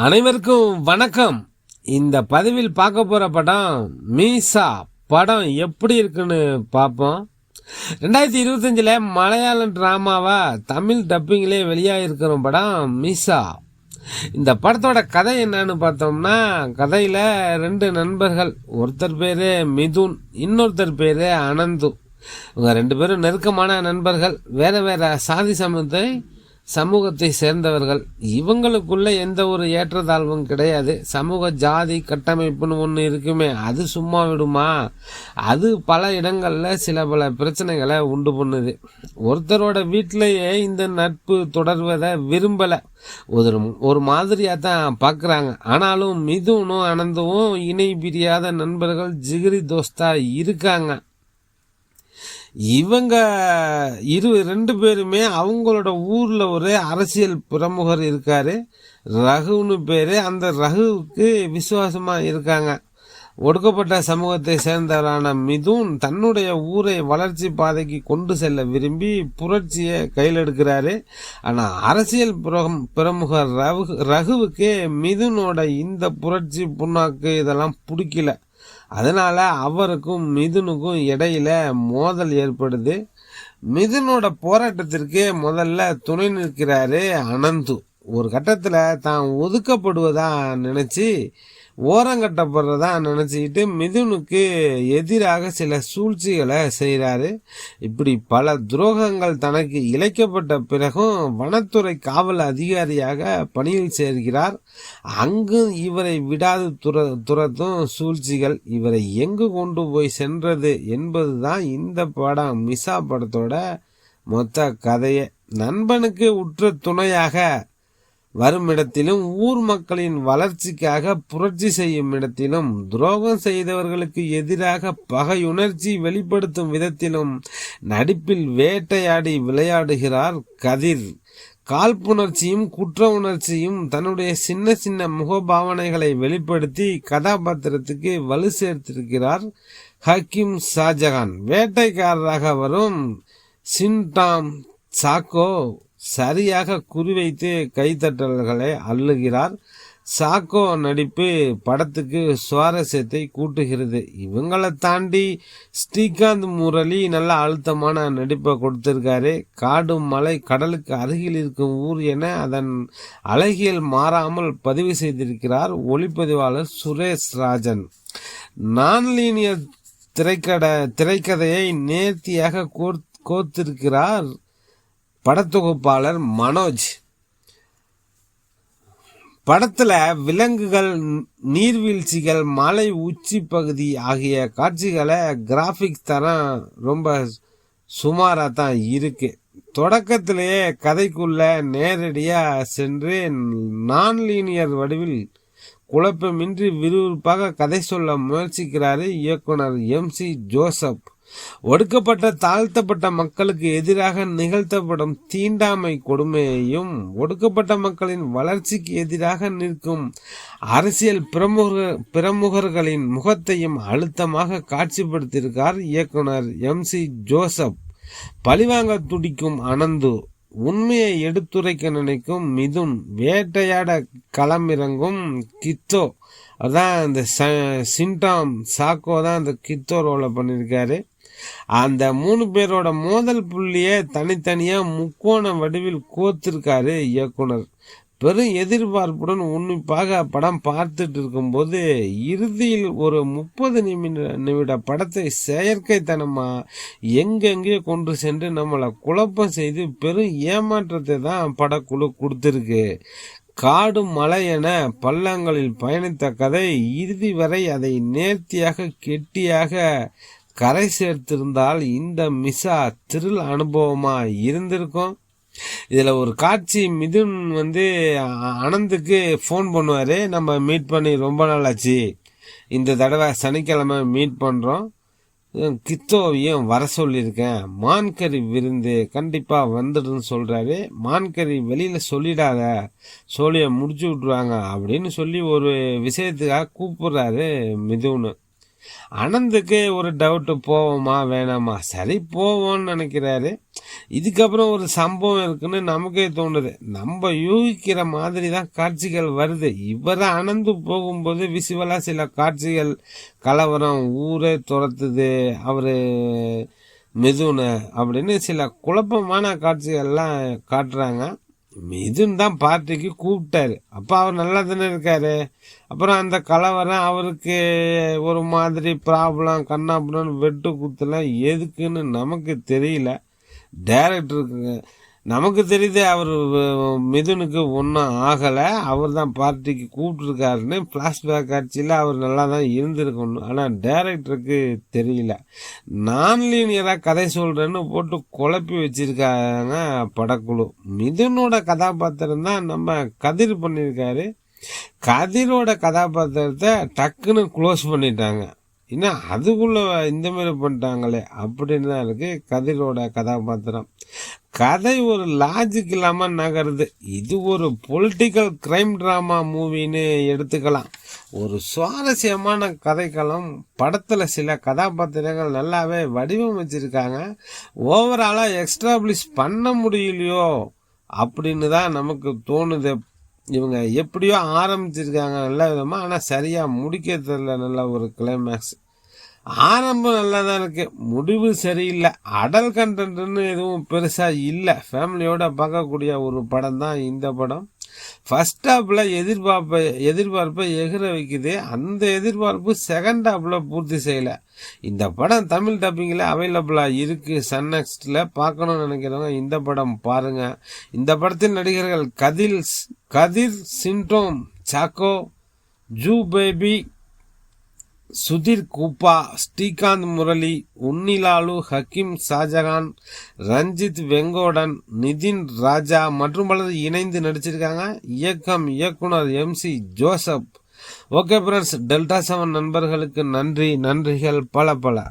அனைவருக்கும் வணக்கம். இந்த பதிவில் பார்க்க போற படம் மீசா. படம் எப்படி இருக்குன்னு பார்ப்போம். 2025 மலையாளம் டிராமாவா தமிழ் டப்பிங்லே வெளியாகிருக்கிற படம் மீசா. இந்த படத்தோட கதை என்னன்னு பார்த்தோம்னா, கதையில 2 நண்பர்கள், ஒருத்தர் பேரு மிதுன், இன்னொருத்தர் பேரு அனந்து. இவங்க 2 பேரும் நெருக்கமான நண்பர்கள், வேற வேற சாதி சமூகத்தை சேர்ந்தவர்கள். இவங்களுக்குள்ள எந்த ஒரு ஏற்றத்தாழ்வும் கிடையாது. சமூக ஜாதி கட்டமைப்புன்னு ஒன்று இருக்குமே, அது சும்மா விடுமா? அது பல இடங்களில் பல பிரச்சனைகளை உண்டு பண்ணுது. ஒருத்தரோட வீட்டிலேயே இந்த நட்பு தொடர்வதை விரும்பலை, ஒரு மாதிரியாக தான் பார்க்குறாங்க. ஆனாலும் மிதுனும் அனந்தும் இணை பிரியாத நண்பர்கள், ஜிகிரி தோஸ்தா இருக்காங்க. இவங்க 2 பேருமே அவங்களோட ஊர்ல ஒரு அரசியல் பிரமுகர் இருக்காரு, ரகுன்னு பேரு. அந்த ரகுவுக்கு விசுவாசமா இருக்காங்க. ஒடுக்கப்பட்ட சமூகத்தை சேர்ந்தவரான மிதுன் தன்னுடைய ஊரை வளர்ச்சி பாதைக்கு கொண்டு செல்ல விரும்பி புரட்சியை கையில் எடுக்கிறாரு. ஆனா அரசியல் பிரமுகர் ரகுவுக்கு மிதுனோட இந்த புரட்சி புண்ணாக்கு இதெல்லாம் பிடிக்கல. அதனால அவருக்கும் மிதுனுக்கும் இடையில மோதல் ஏற்படுது. மிதுனோட போராட்டத்திற்கு முதல்ல துணை நிற்கிறாரு அனந்து. ஒரு கட்டத்துல தான் ஒதுக்கப்படுவதா நினைச்சு, ஓரங்கட்டப்படுறதா நினைச்சுக்கிட்டு மிதுனுக்கு எதிராக சில சூழ்ச்சிகளை செய்கிறாரு. இப்படி பல துரோகங்கள் தனக்கு இழைக்கப்பட்ட பிறகும் வனத்துறை காவல் அதிகாரியாக பணியில் சேர்கிறார். அங்கு இவரை விடாது துரத்தும் சூழ்ச்சிகள் இவரை எங்கு கொண்டு போய் சென்றது என்பதுதான் இந்த படம் மிசா படத்தோட மொத்த கதையே. நண்பனுக்கு உற்ற துணையாக வரும் இடத்திலும், ஊர் மக்களின் வளர்ச்சிக்காக புரட்சி செய்யும் இடத்திலும், துரோகம் செய்தவர்களுக்கு எதிராக பகையுணர்ச்சி வெளிப்படுத்தும் விதத்திலும் நடிப்பில் வேட்டையாடி விளையாடுகிறார் கதிர். காழ்ப்புணர்ச்சியும் குற்ற உணர்ச்சியும் தன்னுடைய சின்ன சின்ன முகபாவனைகளை வெளிப்படுத்தி கதாபாத்திரத்துக்கு வலு சேர்த்திருக்கிறார் ஹக்கீம் ஷாஜகான். வேட்டைக்காரராக வரும் சின்டாம் சாக்கோ சரியாக குறிவைத்து கைத்தட்டல்களை அள்ளுகிறார். சாக்கோ நடிப்பு படத்துக்கு சுவாரஸ்யத்தை கூட்டுகிறது. இவங்களை தாண்டி ஸ்ரீகாந்த் முரளி நல்ல அழுத்தமான நடிப்பை கொடுத்திருக்காரு. காடு, மலை, கடலுக்கு அருகில் இருக்கும் ஊர் என அதன் அழகியல் மாறாமல் பதிவு செய்திருக்கிறார் ஒளிப்பதிவாளர் சுரேஷ் ராஜன். நான் லீனியர் திரைக்கதையை நேர்த்தியாக கோர்த்திருக்கிறார் படத்தொகுப்பாளர் மனோஜ். படத்துல விலங்குகள், நீர்வீழ்ச்சிகள், மலை உச்சி பகுதி ஆகிய காட்சிகளை கிராபிக்ஸ் தரம் ரொம்ப சுமாரா தான் இருக்கு. தொடக்கத்திலேயே கதைக்குள்ள நேரடியா சென்று நான் லீனியர் வடிவில் குழப்பமின்றி விறுவிறுப்பாக கதை சொல்ல முயற்சிக்கிறாரு இயக்குனர் MC ஜோசப். ஒடுக்கப்பட்ட தாழ்த்தப்பட்ட மக்களுக்கு எதிராக நிகழ்த்தப்படும் தீண்டாமை கொடுமையையும், ஒடுக்கப்பட்ட மக்களின் வளர்ச்சிக்கு எதிராக நிற்கும் அரசியல் பிரமுகர்களின் முகத்தையும் அழுத்தமாக காட்சிப்படுத்தியிருக்கார் இயக்குனர் MC ஜோசப். பழிவாங்க துடிக்கும் அனந்து, உண்மையை எடுத்துரைக்க நினைக்கும் மிதுன், வேட்டையாட களமிறங்கும் கித்தோ, அதான் இந்த சின்டாம் சாக்கோ தான் அந்த கித்தோ ரோலை பண்ணியிருக்காரு. அந்த 3 பேரோட மோதல் புள்ளியை தனித்தனியா முக்கோண வடிவில் கோத்திருக்காரு இயக்குனர். பெரும் எதிர்பார்ப்புடன் உன்னிப்பாக படம் பார்த்துட்டு இருக்கும்போது இறுதியில் ஒரு 30 நிமிட படத்தை செயற்கைத்தனமா எங்கெங்கே கொண்டு சென்று நம்மளை குழப்பம் செய்து பெரும் ஏமாற்றத்தை தான் படக்குழு கொடுத்திருக்கு. காடு, மலை என பள்ளங்களில் பயணித்த கதை இறுதி வரை அதை நேர்த்தியாக கெட்டியாக கரை சேர்த்திருந்தால் இந்த மிசா த்ரில் அனுபவமா இருந்திருக்கும். இதுல ஒரு காட்சி, மிதுன் அனந்துக்கு ஃபோன் பண்ணுவாரு, நம்ம மீட் பண்ணி ரொம்ப நாள் ஆச்சு, இந்த தடவை சனிக்கிழமை மீட் பண்றோம், கித்தோவையும் வர சொல்லியிருக்கேன், மான்கறி விருந்து கண்டிப்பா வந்துடுன்னு சொல்றாரு. மான்கறி வெளியில சொல்லிடாத, சோழிய முடிச்சு விட்டுருவாங்க அப்படின்னு சொல்லி ஒரு விஷயத்துக்காக கூப்பிடுறாரு மிதுன்னு. அனந்துக்கு ஒரு டவுட்டு, போவோமா வேணாமா, சரி போவோம்னு நினைக்கிறாரு. இதுக்கப்புறம் ஒரு சம்பவம் இருக்குன்னு நமக்கே தோணுது. நம்ம யூகிக்கிற மாதிரி தான் காட்சிகள் வருது. இவரை அனந்து போகும்போது விசுவலா சில காட்சிகள், கலவரம், ஊரே துரத்துது, அவரு மிதுன அப்படின்னு சில குழப்பமான காட்சிகள்லாம் காட்டுறாங்க. மிதுன் தான் பார்ட்டிக்கு கூப்பிட்டாரு. அப்ப அவர் நல்லா தானே இருக்காரு. அப்புறம் அந்த கலவரம், அவருக்கு ஒரு மாதிரி ப்ராப்ளம், கண்ணாப்புன்னு வெட்டு குத்துலாம் எதுக்குன்னு நமக்கு தெரியல. டைரக்டருக்கு நமக்கு தெரியுது அவர் மிதுனுக்கு ஒன்றும் ஆகலை, அவர் தான் பார்ட்டிக்கு கூப்பிட்டுருக்காருன்னு. ஃப்ளாஷ்பேக் காட்சியில் அவர் நல்லா தான் இருந்திருக்கணும். ஆனால் டைரக்டருக்கு தெரியல. நான் லீனியராக கதை சொல்கிறேன்னு போட்டு குழப்பி வச்சிருக்காங்க படக்குழு. மிதுனோட கதாபாத்திரம் தான் நம்ம கதிர் பண்ணியிருக்காரு. கதிரோட கதாபாத்திரத்தை டக்குன்னு க்ளோஸ் பண்ணிட்டாங்க. ஏன்னா அதுக்குள்ள இந்த மாதிரி பண்ணிட்டாங்களே அப்படின்னு தான் இருக்கு கதிரோட கதாபாத்திரம். கதை ஒரு லாஜிக் இல்லாம நகருது. இது ஒரு பொலிட்டிக்கல் கிரைம் டிராமா மூவின்னு எடுத்துக்கலாம். ஒரு சுவாரஸ்யமான கதைக்களம். படத்துல சில கதாபாத்திரங்கள் நல்லாவே வடிவமைச்சிருக்காங்க. ஓவராலா எக்ஸ்டாப்ளிஷ் பண்ண முடியலையோ அப்படின்னு தான் நமக்கு தோணுது. இவங்க எப்படியோ ஆரம்பிச்சிருக்காங்க நல்ல விதமா, ஆனா சரியா முடிக்க தெரியல. நல்ல ஒரு கிளைமேக்ஸ். ஆரம்பம் நல்லா தான் இருக்கு, முடிவு சரியில்லை. அடல் கண்டென்ட்னு எதுவும் பெருசா இல்லை. ஃபேமிலியோட பார்க்கக்கூடிய ஒரு படம் தான் இந்த படம். ஃபர்ஸ்ட் ஹாப்ல எதிர்பார்ப்பை எகிர வைக்குது. அந்த எதிர்பார்ப்பு செகண்ட் ஹாப்ல பூர்த்தி செய்யல. இந்த படம் தமிழ் டப்பிங்ல அவைலபிளா இருக்கு. சன் நெக்ஸ்ட்ல பார்க்கணும்னு நினைக்கிறவங்க இந்த படம் பாருங்க. இந்த படத்தின் நடிகர்கள் கதிர், சிண்டோம், சாக்கோ, ஜூ பேபி, சுதீர் கூப்பா, ஸ்ரீகாந்த் முரளி, உன்னிலாலு, ஹக்கீம் ஷாஜகான், ரஞ்சித் வெங்கோடன், நிதின் ராஜா மற்றும் பலர் இணைந்து நடிச்சிருக்காங்க. இயக்குனர் MC Joseph. Okay friends, Delta 7 நண்பர்களுக்கு நன்றிகள் பல.